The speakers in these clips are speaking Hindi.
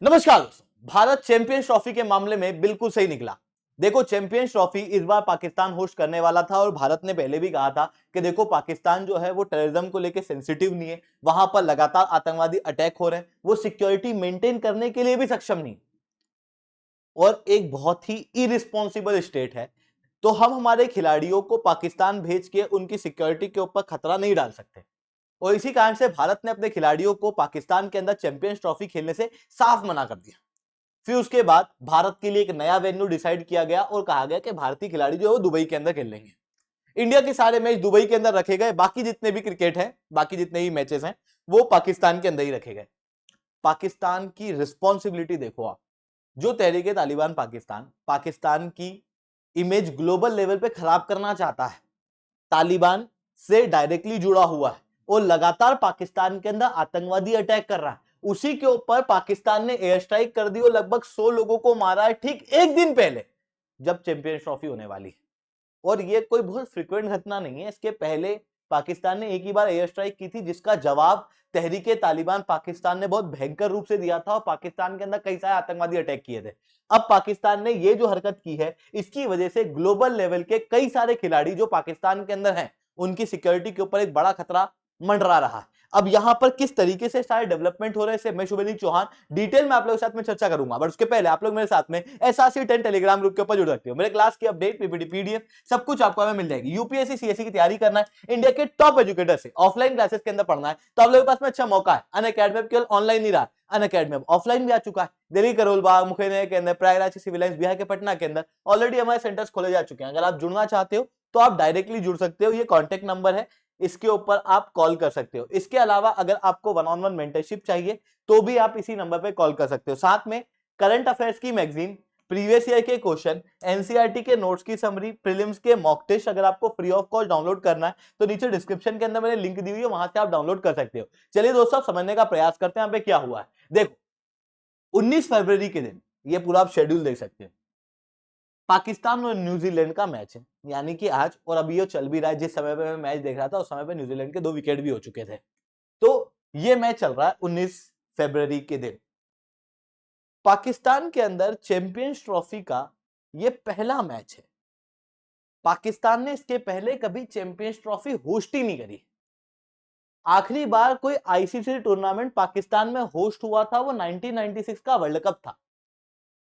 नमस्कार दोस्तों, भारत चैंपियंस ट्रॉफी के मामले में बिल्कुल सही निकला। देखो, चैंपियंस ट्रॉफी इस बार पाकिस्तान होस्ट करने वाला था और भारत ने पहले भी कहा था कि देखो पाकिस्तान जो है वो टेररिज्म को लेकर सेंसिटिव नहीं है, वहां पर लगातार आतंकवादी अटैक हो रहे हैं, वो सिक्योरिटी मेंटेन करने के लिए भी सक्षम नहीं और एक बहुत ही इरिस्पॉन्सिबल स्टेट है। तो हम हमारे खिलाड़ियों को पाकिस्तान भेज के उनकी सिक्योरिटी के ऊपर खतरा नहीं डाल सकते और इसी कारण से भारत ने अपने खिलाड़ियों को पाकिस्तान के अंदर चैंपियंस ट्रॉफी खेलने से साफ मना कर दिया। फिर उसके बाद भारत के लिए एक नया वेन्यू डिसाइड किया गया और कहा गया कि भारतीय खिलाड़ी जो है वो दुबई के अंदर खेल लेंगे। इंडिया के सारे मैच दुबई के अंदर रखे गए, बाकी जितने भी क्रिकेट है, बाकी जितने भी मैचेस हैं वो पाकिस्तान के अंदर ही रखे गए। पाकिस्तान की रिस्पॉन्सिबिलिटी देखो आप, जो तहरीके तालिबान पाकिस्तान पाकिस्तान की इमेज ग्लोबल लेवल पे खराब करना चाहता है, तालिबान से डायरेक्टली जुड़ा हुआ है और लगातार पाकिस्तान के अंदर आतंकवादी अटैक कर रहा है, उसी के ऊपर पाकिस्तान ने एयर स्ट्राइक कर दी और लगभग 100 लोगों को मारा है ठीक एक दिन पहले जब चैंपियंस ट्रॉफी होने वाली है। और ये कोई बहुत फ्रीक्वेंट घटना नहीं है, इसके पहले पाकिस्तान ने एक ही बार एयर स्ट्राइक की थी जिसका जवाब तहरीके तालिबान पाकिस्तान ने बहुत भयंकर रूप से दिया था और पाकिस्तान के अंदर कई सारे आतंकवादी अटैक किए थे। अब पाकिस्तान ने ये जो हरकत की है इसकी वजह से ग्लोबल लेवल के कई सारे खिलाड़ी जो पाकिस्तान के अंदर हैं उनकी सिक्योरिटी के ऊपर एक बड़ा खतरा मंडरा रहा है। अब यहां पर किस तरीके से सारे डेवलपमेंट हो रहे हैं मैं शुभेंदु चौहान डिटेल में आप लोगों के साथ में चर्चा करूंगा, बट उसके पहले आप लोग मेरे साथ में एसआरसी 10 टेलीग्राम ग्रुप के ऊपर जुड़ सकते हो। मेरे क्लास की अपडेट, पीपीटी, पीडीएफ सब कुछ आपको हमें मिल जाएगी। यूपीएससी सीएससी की तैयारी करना है, इंडिया के टॉप एजुकेटर से ऑफलाइन क्लासेस के अंदर पढ़ना है तो आप लोगों के पास में अच्छा मौका है। अनअकैडमी केवल ऑनलाइन नहीं रहा, अनअकैडमी ऑफलाइन भी आ चुका है। दिल्ली करोल बाग, मुखेरिया के अंदर, प्रयागराज के सिविल लाइंस, बिहार के पटना के अंदर ऑलरेडी हमारे सेंटर्स खोले जा चुके हैं। अगर आप जुड़ना चाहते हो तो आप डायरेक्टली जुड़ सकते हो, ये कॉन्टेक्ट नंबर है, इसके ऊपर आप कॉल कर सकते हो। इसके अलावा अगर आपको वन ऑन वन मेंटरशिप चाहिए तो भी आप इसी नंबर पे कॉल कर सकते हो। साथ में करंट अफेयर्स की मैगजीन, प्रीवियस ईयर के क्वेश्चन, एनसीईआरटी के नोट्स की समरी, प्रीलिम्स के मॉक टेस्ट अगर आपको फ्री ऑफ कॉस्ट डाउनलोड करना है तो नीचे डिस्क्रिप्शन के अंदर मैंने लिंक दी हुई है, वहां से आप डाउनलोड कर सकते हो। चलिए दोस्तों, समझने का प्रयास करते हैं यहाँ पे क्या हुआ है। देखो, 19 फरवरी के दिन ये पूरा आप शेड्यूल देख सकते हो, पाकिस्तान और न्यूजीलैंड का मैच है, यानी कि आज, और अभी ये चल भी रहा है। जिस समय पे मैं मैच देख रहा था उस समय पे न्यूजीलैंड के 2 विकेट भी हो चुके थे। तो ये मैच चल रहा है 19 फरवरी के दिन। पाकिस्तान के अंदर चैंपियंस ट्रॉफी का ये पहला मैच है। पाकिस्तान ने इसके पहले कभी चैंपियंस ट्रॉफी होस्ट ही नहीं करी। आखिरी बार कोई आईसीसी टूर्नामेंट पाकिस्तान में होस्ट हुआ था वो 1996 का वर्ल्ड कप था।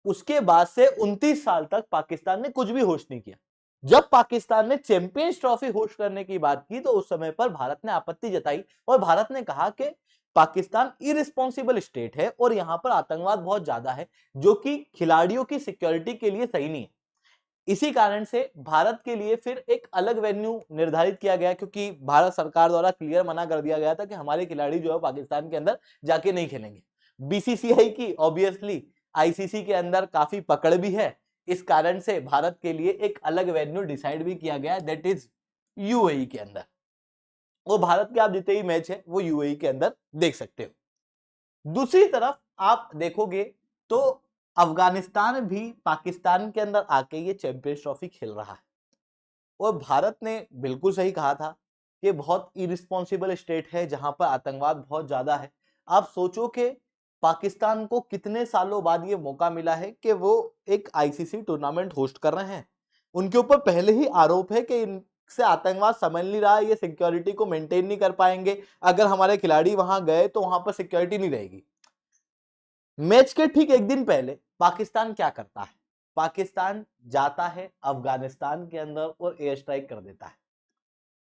उसके बाद से 29 साल तक पाकिस्तान ने कुछ भी होस्ट नहीं किया। जब पाकिस्तान ने चैंपियंस ट्रॉफी होस्ट करने की बात की तो उस समय पर भारत ने आपत्ति जताई और भारत ने कहा कि पाकिस्तान इरिस्पॉन्सिबल स्टेट है और यहां पर आतंकवाद बहुत ज्यादा है जो कि खिलाड़ियों की सिक्योरिटी के लिए सही नहीं है। इसी कारण से भारत के लिए फिर एक अलग वेन्यू निर्धारित किया गया, क्योंकि भारत सरकार द्वारा क्लियर मना कर दिया गया था कि हमारे खिलाड़ी जो है पाकिस्तान के अंदर जाके नहीं खेलेंगे। बीसीसीआई की ऑब्वियसली आईसीसी के अंदर काफी पकड़ भी है, इस कारण से भारत के लिए एक अलग वेन्यू डिसाइड भी किया गया, दैट इज यूएई के अंदर। और भारत के आप जितने भी मैच है वो यूएई के अंदर देख सकते हो। दूसरी तरफ आप देखोगे तो अफगानिस्तान भी पाकिस्तान के अंदर आके ये चैंपियंस ट्रॉफी खेल रहा है और भारत ने बिल्कुल सही कहा था कि बहुत इरिस्पॉन्सिबल स्टेट है जहां पर आतंकवाद बहुत ज्यादा है। आप सोचो कि पाकिस्तान को कितने सालों बाद ये मौका मिला है कि वो एक आईसीसी टूर्नामेंट होस्ट कर रहे हैं। उनके ऊपर पहले ही आरोप है कि इनसे आतंकवाद समझ नहीं रहा, ये सिक्योरिटी को मेंटेन नहीं कर पाएंगे, अगर हमारे खिलाड़ी वहां गए तो वहां पर सिक्योरिटी नहीं रहेगी। मैच के ठीक एक दिन पहले पाकिस्तान क्या करता है, पाकिस्तान जाता है अफगानिस्तान के अंदर और एयर स्ट्राइक कर देता है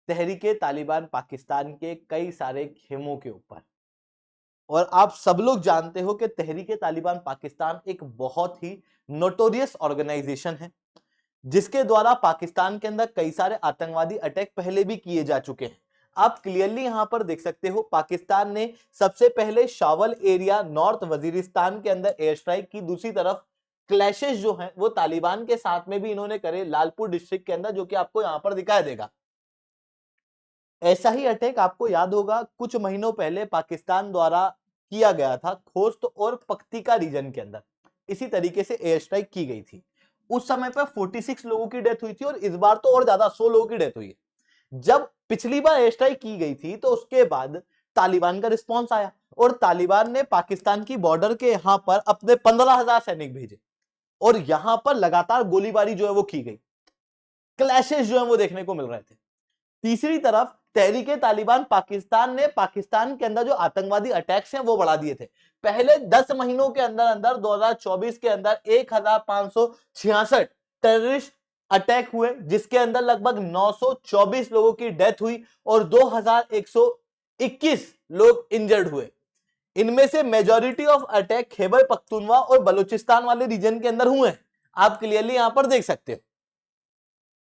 तहरीके तालिबान पाकिस्तान के कई सारे खेमों के ऊपर। और आप सब लोग जानते हो कि तहरीके तालिबान पाकिस्तान एक बहुत ही नोटोरियस ऑर्गेनाइजेशन है जिसके द्वारा पाकिस्तान के अंदर कई सारे आतंकवादी अटैक पहले भी किए जा चुके हैं। आप क्लियरली यहां पर देख सकते हो, पाकिस्तान ने सबसे पहले शावल एरिया नॉर्थ वजीरिस्तान के अंदर एयर स्ट्राइक की। दूसरी तरफ क्लैशेस जो हैं वो तालिबान के साथ में भी इन्होंने करे लालपुर डिस्ट्रिक्ट के अंदर, जो कि आपको यहां पर दिखाई देगा। ऐसा ही अटैक आपको याद होगा कुछ महीनों पहले पाकिस्तान द्वारा किया गया था खोस्त और पख्तीका रीजन के अंदर, इसी तरीके से एयर स्ट्राइक की गई थी। उस समय पर 46 लोगों की डेथ हुई थी और इस बार तो और ज्यादा 100 लोगों की डेथ हुई है। जब पिछली बार एयर स्ट्राइक की गई थी तो उसके बाद तालिबान का रिस्पॉन्स आया और तालिबान ने पाकिस्तान की बॉर्डर के यहां पर अपने 15,000 सैनिक भेजे और यहां पर लगातार गोलीबारी जो है वो की गई, क्लैशेस जो है वो देखने को मिल रहे थे। तीसरी तरफ तहरीके तालिबान पाकिस्तान ने पाकिस्तान के अंदर जो आतंकवादी अटैक्स हैं वो बढ़ा दिए थे। पहले 10 महीनों के अंदर अंदर 2024 के अंदर 1566 टेररिस्ट अटैक हुए, जिसके अंदर लगभग 924 लोगों की डेथ हुई और 2121 लोग इंजर्ड हुए। इनमें से majority of attack Khyber Pakhtunkhwa और बलूचिस्तान वाले रीजन के अंदर हुए हैं, आप क्लियरली यहां पर देख सकते हो।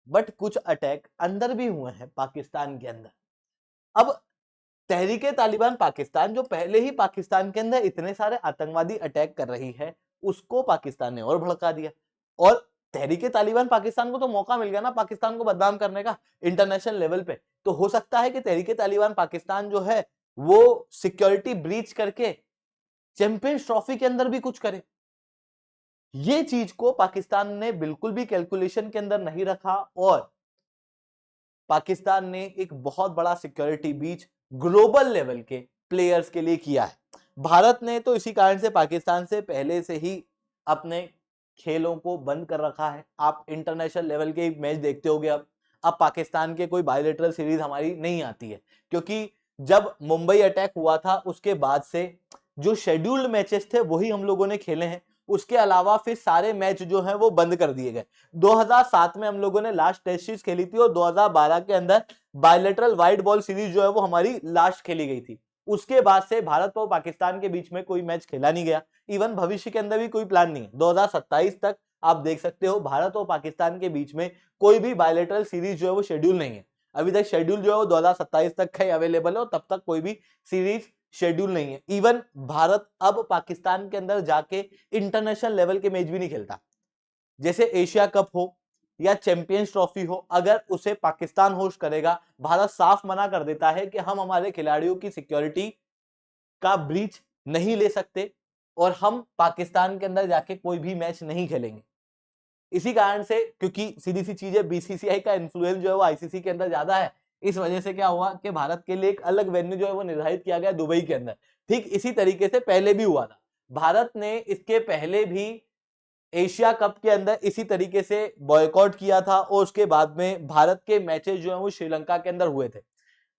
बट कुछ अटैक अंदर भी हुए हैं पाकिस्तान के अंदर। अब तहरीके तालिबान पाकिस्तान जो पहले ही पाकिस्तान के अंदर इतने सारे आतंकवादी अटैक कर रही है, उसको पाकिस्तान ने और भड़का दिया और तहरीके तालिबान पाकिस्तान को तो मौका मिल गया ना पाकिस्तान को बदनाम करने का इंटरनेशनल लेवल पे। तो हो सकता है कि तहरीके तालिबान पाकिस्तान जो है वो सिक्योरिटी ब्रीच करके चैंपियंस ट्रॉफी के अंदर भी कुछ करे। ये चीज को पाकिस्तान ने बिल्कुल भी कैलकुलेशन के अंदर नहीं रखा और पाकिस्तान ने एक बहुत बड़ा सिक्योरिटी ब्रीच ग्लोबल लेवल के प्लेयर्स के लिए किया है। भारत ने तो इसी कारण से पाकिस्तान से पहले से ही अपने खेलों को बंद कर रखा है। आप इंटरनेशनल लेवल के मैच देखते होंगे। अब पाकिस्तान के कोई बायलैटरल सीरीज हमारी नहीं आती है, क्योंकि जब मुंबई अटैक हुआ था उसके बाद से जो शेड्यूल्ड मैचेस थे वही हम लोगों ने खेले हैं। उसके अलावा फिर सारे मैच जो हैं वो बंद कर दिए गए। 2007 में हम लोगों ने लास्ट टेस्ट सीरीज खेली थी और 2012 के अंदर बायलैटरल वाइट बॉल सीरीज जो है वो हमारी लास्ट खेली गई थी। उसके बाद से भारत और पाकिस्तान के बीच में कोई मैच खेला नहीं गया। इवन भविष्य के अंदर भी कोई प्लान नहीं है। 2027 तक आप देख सकते हो भारत और पाकिस्तान के बीच में कोई भी बायलैटरल सीरीज जो है वो शेड्यूल नहीं है। अभी तक शेड्यूल जो है वो 2027 तक का ही अवेलेबल है और तब तक कोई भी सीरीज शेड्यूल नहीं है। इवन भारत अब पाकिस्तान के अंदर जाके इंटरनेशनल लेवल के मैच भी नहीं खेलता। जैसे एशिया कप हो या चैंपियंस ट्रॉफी हो, अगर उसे पाकिस्तान होस्ट करेगा, भारत साफ मना कर देता है कि हम हमारे खिलाड़ियों की सिक्योरिटी का ब्रीच नहीं ले सकते और हम पाकिस्तान के अंदर जाके कोई भी मैच नहीं खेलेंगे। इसी कारण से, क्योंकि सीधी सी चीज है, बीसीसीआई का इन्फ्लुएंस जो है वो आईसीसी के अंदर ज्यादा है, इस वजह से क्या हुआ कि भारत के लिए एक अलग वेन्यू जो है वो निर्धारित किया गया दुबई के अंदर। ठीक इसी तरीके से पहले भी हुआ था। भारत ने इसके पहले भी एशिया कप के अंदर इसी तरीके से बॉयकॉट किया था और उसके बाद में भारत के मैचेस जो है वो श्रीलंका के अंदर हुए थे।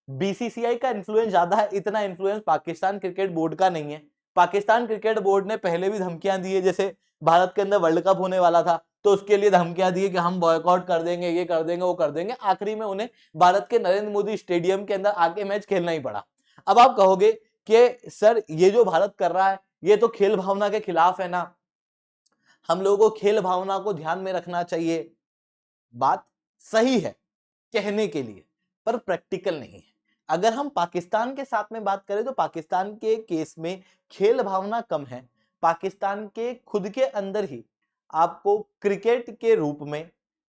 बीसीसीआई का इन्फ्लुएंस ज्यादा है, इतना इन्फ्लुएंस पाकिस्तान क्रिकेट बोर्ड का नहीं है। पाकिस्तान क्रिकेट बोर्ड ने पहले भी धमकियां दी है, जैसे भारत के अंदर वर्ल्ड कप होने वाला था तो उसके लिए धमकियां दी कि हम बॉयकॉट कर देंगे, ये कर देंगे, वो कर देंगे। आखिरी में उन्हें भारत के नरेंद्र मोदी स्टेडियम के अंदर आके मैच खेलना ही पड़ा। अब आप कहोगे कि सर ये जो भारत कर रहा है ये तो खेल भावना के खिलाफ है ना, हम लोगों को खेल भावना को ध्यान में रखना चाहिए। बात सही है कहने के लिए, पर प्रैक्टिकल नहीं है। अगर हम पाकिस्तान के साथ में बात करें तो पाकिस्तान के केस में खेल भावना कम है। पाकिस्तान के खुद के अंदर ही आपको क्रिकेट के रूप में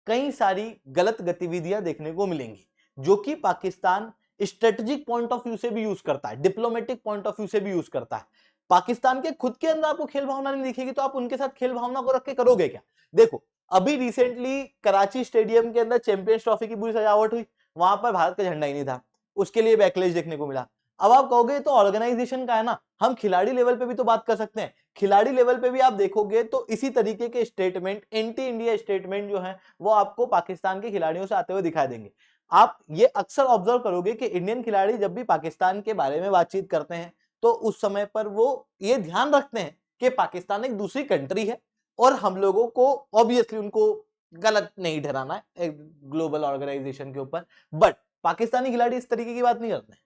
कई सारी गलत गतिविधियां देखने को मिलेंगी, जो कि Pakistan strategic point of view से भी यूज करता है, डिप्लोमेटिक पॉइंट ऑफ व्यू से भी यूज करता है। पाकिस्तान के खुद के अंदर आपको खेल भावना नहीं दिखेगी तो आप उनके साथ खेल भावना को रख के करोगे क्या? देखो, अभी रिसेंटली कराची स्टेडियम के अंदर चैंपियंस ट्रॉफी की पूरी सजावट हुई, वहां पर भारत का झंडा ही नहीं था, उसके लिए बैकलैश देखने को मिला। अब आप कहोगे तो ऑर्गेनाइजेशन का है ना, हम खिलाड़ी लेवल पे भी तो बात कर सकते हैं। खिलाड़ी लेवल पे भी आप देखोगे तो इसी तरीके के स्टेटमेंट, एंटी इंडिया स्टेटमेंट जो है वो आपको पाकिस्तान के खिलाड़ियों से आते हुए दिखाई देंगे। आप ये अक्सर ऑब्जर्व करोगे कि इंडियन खिलाड़ी जब भी पाकिस्तान के बारे में बातचीत करते हैं तो उस समय पर वो ये ध्यान रखते हैं कि पाकिस्तान एक दूसरी कंट्री है और हम लोगों को ऑब्वियसली उनको गलत नहीं ठहराना है एक ग्लोबल ऑर्गेनाइजेशन के ऊपर। बट पाकिस्तानी खिलाड़ी इस तरीके की बात नहीं करते हैं।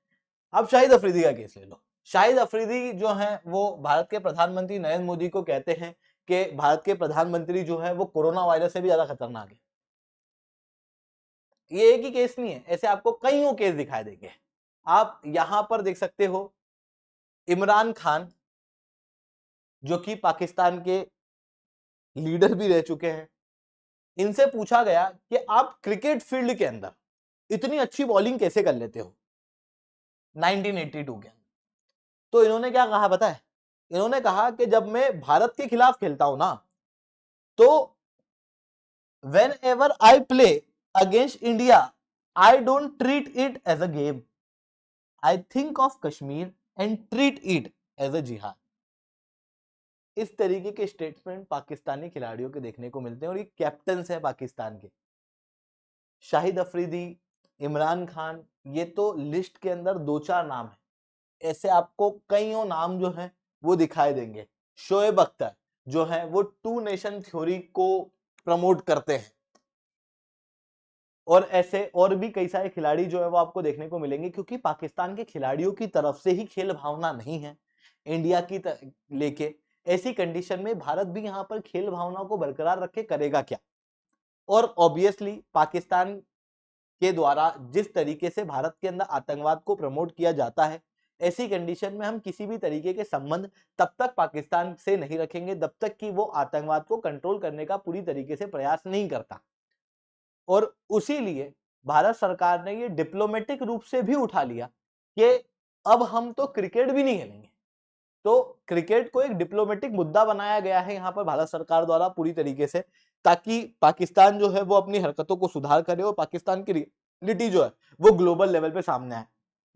अब शाहिद अफरीदी का केस ले लो। शाहिद अफरीदी जो है वो भारत के प्रधानमंत्री नरेंद्र मोदी को कहते हैं कि भारत के प्रधानमंत्री जो है वो कोरोना वायरस से भी ज्यादा खतरनाक है। ये एक ही केस नहीं है, ऐसे आपको कईयों केस दिखाई देंगे। आप यहां पर देख सकते हो इमरान खान जो कि पाकिस्तान के लीडर भी रह चुके हैं, इनसे पूछा गया कि आप क्रिकेट फील्ड के अंदर इतनी अच्छी बॉलिंग कैसे कर लेते हो 1982 के अंदर। तो इन्होंने क्या कहा पता है? इन्होंने कहा कि जब मैं भारत के खिलाफ खेलता हूं ना तो whenever I play against India I don't treat it as a game, I think of Kashmir and treat it as a jihad. इस तरीके के स्टेटमेंट पाकिस्तानी खिलाड़ियों के देखने को मिलते हैं और ये कैप्टन्स है पाकिस्तान के। शाहिद अफरीदी, इमरान खान, ये तो लिस्ट के अंदर 2-4 नाम है, ऐसे आपको कईयों नाम जो हैं वो दिखाई देंगे। शोएब अख्तर जो है वो टू नेशन थ्योरी को प्रमोट करते हैं, और ऐसे और भी कई सारे खिलाड़ी जो है वो आपको देखने को मिलेंगे, क्योंकि पाकिस्तान के खिलाड़ियों की तरफ से ही खेल भावना नहीं है इंडिया की लेके। ऐसी कंडीशन में भारत भी यहाँ पर खेल भावना को बरकरार रखे करेगा क्या? और ऑब्वियसली पाकिस्तान के द्वारा जिस तरीके से भारत के अंदर आतंकवाद को प्रमोट किया जाता है, ऐसी कंडीशन में हम किसी भी तरीके के संबंध तब तक पाकिस्तान से नहीं रखेंगे जब तक कि वो आतंकवाद को कंट्रोल करने का पूरी तरीके से प्रयास नहीं करता। और उसी लिए भारत सरकार ने ये डिप्लोमेटिक रूप से भी उठा लिया कि अब हम तो क्रिकेट भी नहीं खेलेंगे। तो क्रिकेट को एक डिप्लोमेटिक मुद्दा बनाया गया है यहाँ पर भारत सरकार द्वारा पूरी तरीके से, ताकि पाकिस्तान जो है वो अपनी हरकतों को सुधार करे और पाकिस्तान की रियलिटी जो है वो ग्लोबल लेवल पे सामने आए।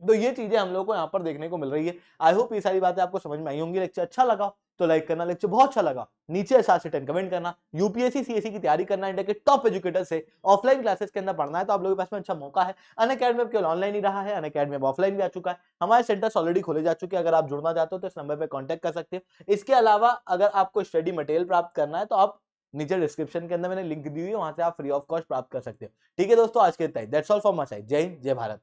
तो ये चीजें हम लोग को यहाँ पर देखने को मिल रही है। आई होप ये सारी बातें आपको समझ में आई होंगी। लेक्चर अच्छा लगा तो लाइक करना, लेक्चर बहुत अच्छा लगा नीचे 7 से 10 कमेंट करना। यूपीएससी सीएससी की तैयारी करना, इंडिया के टॉप एजुकेटर से ऑफलाइन क्लासेस के अंदर पढ़ना है तो आप लोगों के पास में अच्छा मौका है। अनअकैडमी अब केवल ऑनलाइन ही रहा है, अनअकैडमी अब ऑफलाइन भी आ चुका है। हमारे सेंटर्स ऑलरेडी खोले जा चुके हैं, अगर आप जुड़ना चाहते हो तो इस नंबर पर कॉन्टैक्ट कर सकते हो। इसके अलावा अगर आपको स्टडी मटेरियल प्राप्त करना है तो आप नीचे डिस्क्रिप्शन के अंदर मैंने लिंक दी हुई है, वहां से आप फ्री ऑफ कॉस्ट प्राप्त कर सकते हो। ठीक है दोस्तों, आज के इतना ही। That's all from my side. जय हिंद, जय भारत।